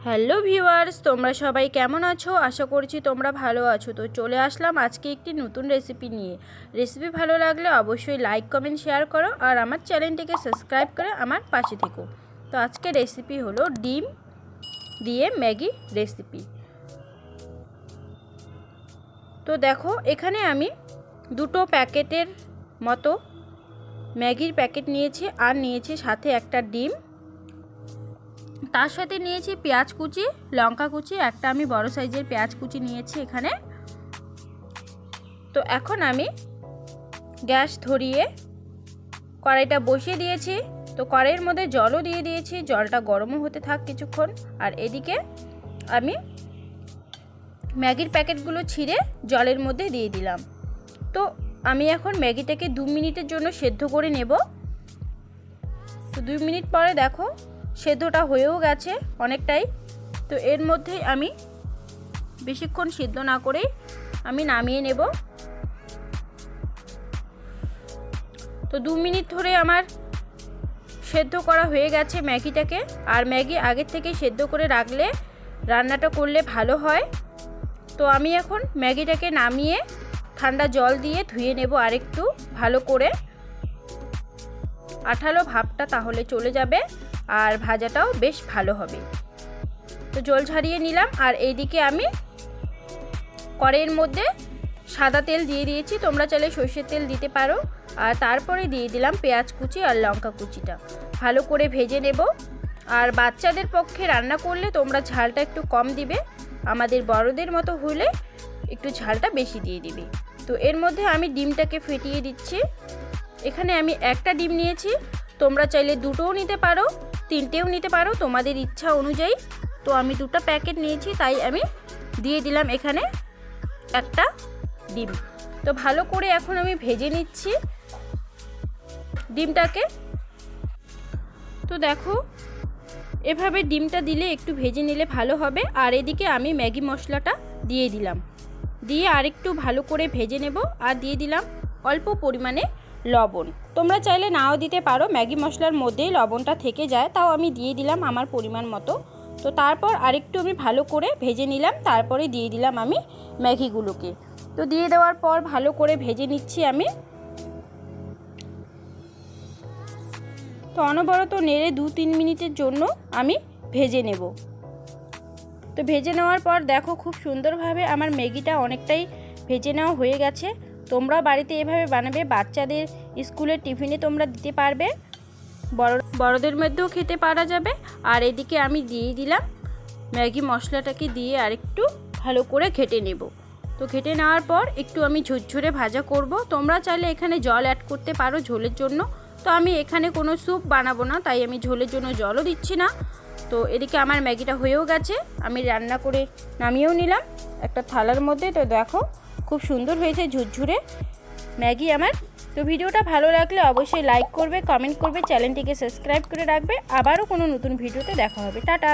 Hello viewers, তোমরা সবাই কেমন আছো? আশা করছি তোমরা ভালো আছো। তো চলে আসলাম আজকে একটি নতুন রেসিপি নিয়ে। রেসিপি ভালো লাগলে অবশ্যই লাইক কমেন্ট শেয়ার করো আর আমার চ্যানেলটিকে সাবস্ক্রাইব করে আমার পাশে থেকো। তো আজকে রেসিপি হলো ডিম দিয়ে ম্যাগি রেসিপি। তো দেখো, এখানে আমি দুটো প্যাকেটের মতো ম্যাগির প্যাকেট নিয়েছি আর নিয়েছি সাথে একটা ডিম, তার সাথে নিয়েছি পেঁয়াজ কুচি, লঙ্কা কুচি, একটা আমি বড় সাইজের পেঁয়াজ কুচি নিয়েছি এখানে। তো এখন আমি গ্যাস ধরিয়ে কড়াইটা বসিয়ে দিয়েছি। তো কড়াইয়ের মধ্যে জলও দিয়ে দিয়েছি, জলটা গরমও হতে থাক কিছুক্ষণ। আর এদিকে আমি ম্যাগির প্যাকেটগুলো ছিঁড়ে জলের মধ্যে দিয়ে দিলাম। তো আমি এখন ম্যাগিটাকে 2 মিনিটের জন্য সেদ্ধ করে নেব। তো 2 মিনিট পরে দেখো সেদ্ধটা হয়েও গেছে অনেকটাই। তো এর মধ্যেই আমি বেশিক্ষণ সেদ্ধ না করেই আমি নামিয়ে নেব। তো 2 মিনিট ধরে আমার সেদ্ধ করা হয়ে গেছে ম্যাগিটাকে। আর ম্যাগি আগের থেকে সেদ্ধ করে রাখলে রান্নাটা করলে ভালো হয়। তো আমি এখন ম্যাগিটাকে নামিয়ে ঠান্ডা জল দিয়ে ধুয়ে নেব আরেকটু ভালো করে, আঠালো ভাবটা তাহলে চলে যাবে আর ভাজাটাও বেশ ভালো হবে। তো জল ঝারিয়ে নিলাম। আর এইদিকে আমি কড়াইয়ের মধ্যে সাদা তেল দিয়ে দিয়েছি, তোমরা চাইলে সরষের তেল দিতে পারো। আর তারপরে দিয়ে দিলাম পেঁয়াজ কুচি আর লঙ্কা কুচিটা, ভালো করে ভেজে নেব। আর বাচ্চাদের পক্ষে রান্না করলে তোমরা ঝালটা একটু কম দিবে, আমাদের বড়দের মতো হলে একটু ঝালটা বেশি দিয়ে দিবে। তো এর মধ্যে আমি ডিমটাকে ফেটিয়ে দিচ্ছি। এখানে আমি একটা ডিম নিয়েছি, তোমরা চাইলে দুটোও নিতে পারো, তিনটেও নিতে পারো, তোমাদের ইচ্ছা অনুযায়ী। তো আমি দুটো প্যাকেট নিয়েছি তাই আমি দিয়ে দিলাম এখানে একটা ডিম। তো ভালো করে এখন আমি ভেজে নিচ্ছি ডিমটাকে। তো দেখো, এভাবে ডিমটা দিলে একটু ভেজে নিলে ভালো হবে। আর এদিকে আমি ম্যাগি মশলাটা দিয়ে দিলাম, দিয়ে আরেকটু ভালো করে ভেজে নেব। আর দিয়ে দিলাম অল্প পরিমাণে লবণ, তোমরা চাইলে নাও দিতে পারো, ম্যাগি মশলার মধ্যেই লবণটা থেকে যায়, তাও আমি দিয়ে দিলাম আমার পরিমাণ মতো। তো তারপর আরেকটু আমি ভালো করে ভেজে নিলাম, তারপরে দিয়ে দিলাম আমি ম্যাগিগুলোকে। তো দিয়ে দেওয়ার পর ভালো করে ভেজে নিচ্ছি আমি। তো অনবরত নেড়ে 2-3 মিনিটের জন্য আমি ভেজে নেব। তো ভেজে নেওয়ার পর দেখো খুব সুন্দরভাবে আমার ম্যাগিটা অনেকটাই ভেজে নেওয়া হয়ে গেছে। তোমরা বাড়িতে এভাবে বানাবে, বাচ্চাদের স্কুলের টিফিনে তোমরা দিতে পারবে, বড়দের মধ্যেও খেতে পারা যাবে। আর এদিকে আমি দিয়ে দিলাম ম্যাগি মশলাটাকে দিয়ে আরেকটু ভালো করে ঘেটে নেব। তো ঘেটে নেওয়ার পর একটু আমি ঝুরঝুরে ভাজা করব। তোমরা চাইলে এখানে জল অ্যাড করতে পারো ঝোলের জন্য। তো আমি এখানে কোনো স্যুপ বানাবো না, তাই আমি ঝোলের জন্য জলও দিচ্ছি না। তো এদিকে আমার ম্যাগিটা হয়েও গেছে, আমি রান্না করে নামিয়েও নিলাম একটা থালার মধ্যে। তো দেখো খুব সুন্দর হয়েছে ঝুরঝুরে ম্যাগি আমার। তো ভিডিওটা ভালো লাগলে অবশ্যই লাইক করবে, কমেন্ট করবে, চ্যানেলটিকে সাবস্ক্রাইব করে রাখবে। আবারও কোনো নতুন ভিডিওতে দেখা হবে। টাটা।